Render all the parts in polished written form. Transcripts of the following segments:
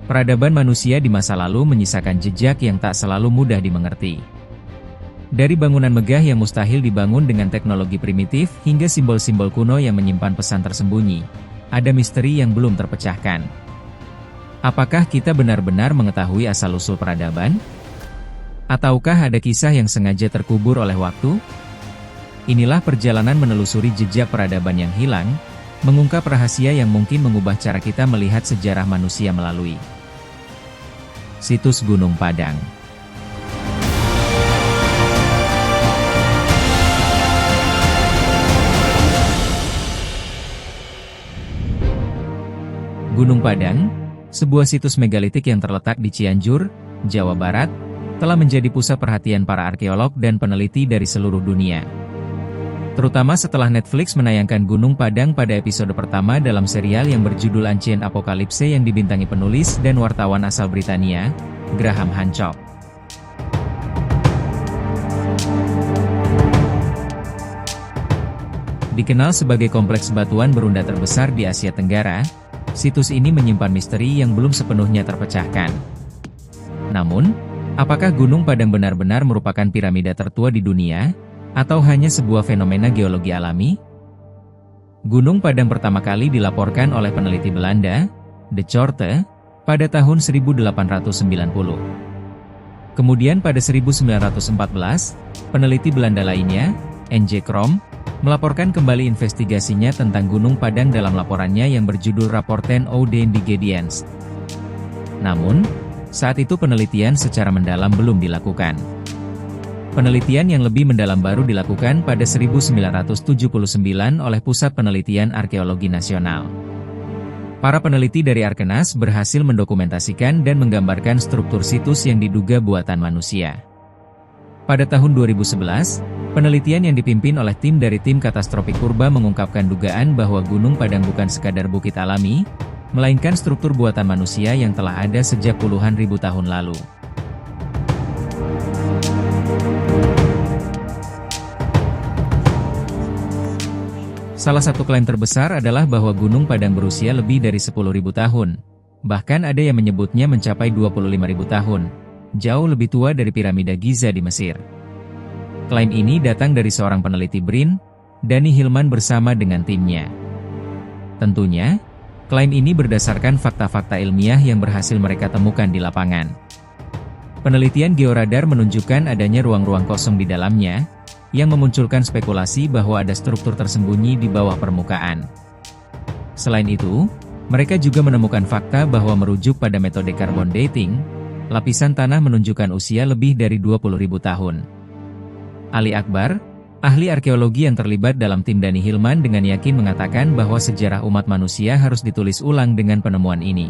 Peradaban manusia di masa lalu menyisakan jejak yang tak selalu mudah dimengerti. Dari bangunan megah yang mustahil dibangun dengan teknologi primitif hingga simbol-simbol kuno yang menyimpan pesan tersembunyi, ada misteri yang belum terpecahkan. Apakah kita benar-benar mengetahui asal-usul peradaban? Ataukah ada kisah yang sengaja terkubur oleh waktu? Inilah perjalanan menelusuri jejak peradaban yang hilang, mengungkap rahasia yang mungkin mengubah cara kita melihat sejarah manusia melalui situs Gunung Padang. Gunung Padang, sebuah situs megalitik yang terletak di Cianjur, Jawa Barat, telah menjadi pusat perhatian para arkeolog dan peneliti dari seluruh dunia. Terutama setelah Netflix menayangkan Gunung Padang pada episode pertama dalam serial yang berjudul Ancient Apocalypse yang dibintangi penulis dan wartawan asal Britania, Graham Hancock. Dikenal sebagai kompleks batuan berunda terbesar di Asia Tenggara, situs ini menyimpan misteri yang belum sepenuhnya terpecahkan. Namun, apakah Gunung Padang benar-benar merupakan piramida tertua di dunia? Atau hanya sebuah fenomena geologi alami? Gunung Padang pertama kali dilaporkan oleh peneliti Belanda, De Korte, pada tahun 1890. Kemudian pada 1914, peneliti Belanda lainnya, N.J. Krom, melaporkan kembali investigasinya tentang Gunung Padang dalam laporannya yang berjudul Rapporten Oude Indigediens. Namun, saat itu penelitian secara mendalam belum dilakukan. Penelitian yang lebih mendalam baru dilakukan pada 1979 oleh Pusat Penelitian Arkeologi Nasional. Para peneliti dari Arkenas berhasil mendokumentasikan dan menggambarkan struktur situs yang diduga buatan manusia. Pada tahun 2011, penelitian yang dipimpin oleh tim dari tim Katastrofik Purba mengungkapkan dugaan bahwa Gunung Padang bukan sekadar bukit alami, melainkan struktur buatan manusia yang telah ada sejak puluhan ribu tahun lalu. Salah satu klaim terbesar adalah bahwa Gunung Padang berusia lebih dari 10.000 tahun. Bahkan ada yang menyebutnya mencapai 25.000 tahun. Jauh lebih tua dari piramida Giza di Mesir. Klaim ini datang dari seorang peneliti BRIN, Danny Hillman bersama dengan timnya. Tentunya, klaim ini berdasarkan fakta-fakta ilmiah yang berhasil mereka temukan di lapangan. Penelitian georadar menunjukkan adanya ruang-ruang kosong di dalamnya, yang memunculkan spekulasi bahwa ada struktur tersembunyi di bawah permukaan. Selain itu, mereka juga menemukan fakta bahwa merujuk pada metode carbon dating, lapisan tanah menunjukkan usia lebih dari 20.000 tahun. Ali Akbar, ahli arkeologi yang terlibat dalam tim Danny Hillman dengan yakin mengatakan bahwa sejarah umat manusia harus ditulis ulang dengan penemuan ini.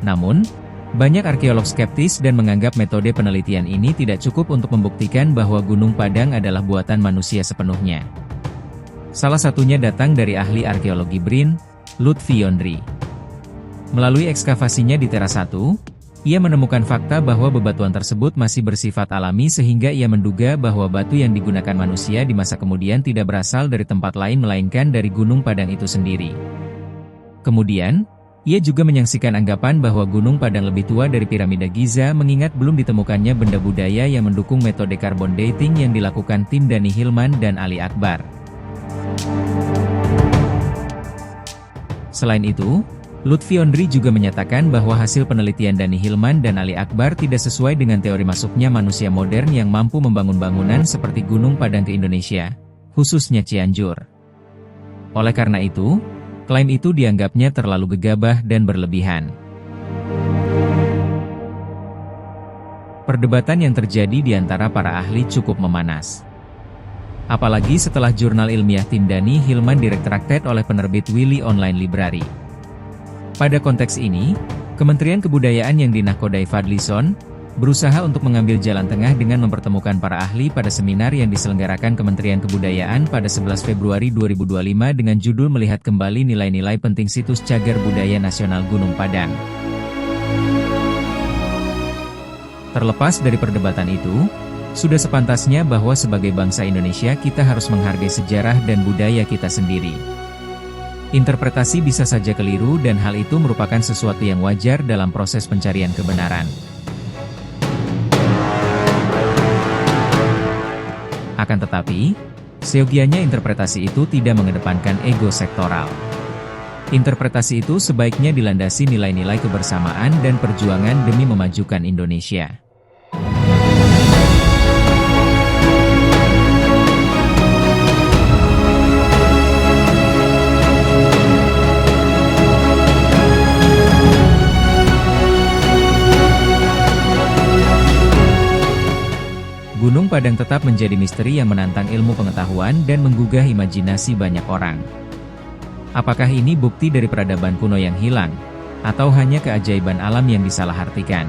Namun, banyak arkeolog skeptis dan menganggap metode penelitian ini tidak cukup untuk membuktikan bahwa Gunung Padang adalah buatan manusia sepenuhnya. Salah satunya datang dari ahli arkeologi BRIN, Lutfi Yondri. Melalui ekskavasinya di Teras 1, ia menemukan fakta bahwa bebatuan tersebut masih bersifat alami sehingga ia menduga bahwa batu yang digunakan manusia di masa kemudian tidak berasal dari tempat lain melainkan dari Gunung Padang itu sendiri. Kemudian, ia juga menyaksikan anggapan bahwa Gunung Padang lebih tua dari piramida Giza mengingat belum ditemukannya benda budaya yang mendukung metode carbon dating yang dilakukan tim Danny Hillman dan Ali Akbar. Selain itu, Lutfi Yondri juga menyatakan bahwa hasil penelitian Danny Hillman dan Ali Akbar tidak sesuai dengan teori masuknya manusia modern yang mampu membangun bangunan seperti Gunung Padang ke Indonesia, khususnya Cianjur. Oleh karena itu, klaim itu dianggapnya terlalu gegabah dan berlebihan. Perdebatan yang terjadi di antara para ahli cukup memanas. Apalagi setelah jurnal ilmiah tim Danny Hillman diretracted oleh penerbit Willy Online Library. Pada konteks ini, Kementerian Kebudayaan yang dinakodai Fadlison, berusaha untuk mengambil jalan tengah dengan mempertemukan para ahli pada seminar yang diselenggarakan Kementerian Kebudayaan pada 11 Februari 2025 dengan judul Melihat Kembali Nilai-Nilai Penting Situs Cagar Budaya Nasional Gunung Padang. Terlepas dari perdebatan itu, sudah sepantasnya bahwa sebagai bangsa Indonesia kita harus menghargai sejarah dan budaya kita sendiri. Interpretasi bisa saja keliru dan hal itu merupakan sesuatu yang wajar dalam proses pencarian kebenaran. Akan tetapi, seyogianya interpretasi itu tidak mengedepankan ego sektoral. Interpretasi itu sebaiknya dilandasi nilai-nilai kebersamaan dan perjuangan demi memajukan Indonesia. Gunung Padang tetap menjadi misteri yang menantang ilmu pengetahuan dan menggugah imajinasi banyak orang. Apakah ini bukti dari peradaban kuno yang hilang, atau hanya keajaiban alam yang disalahartikan?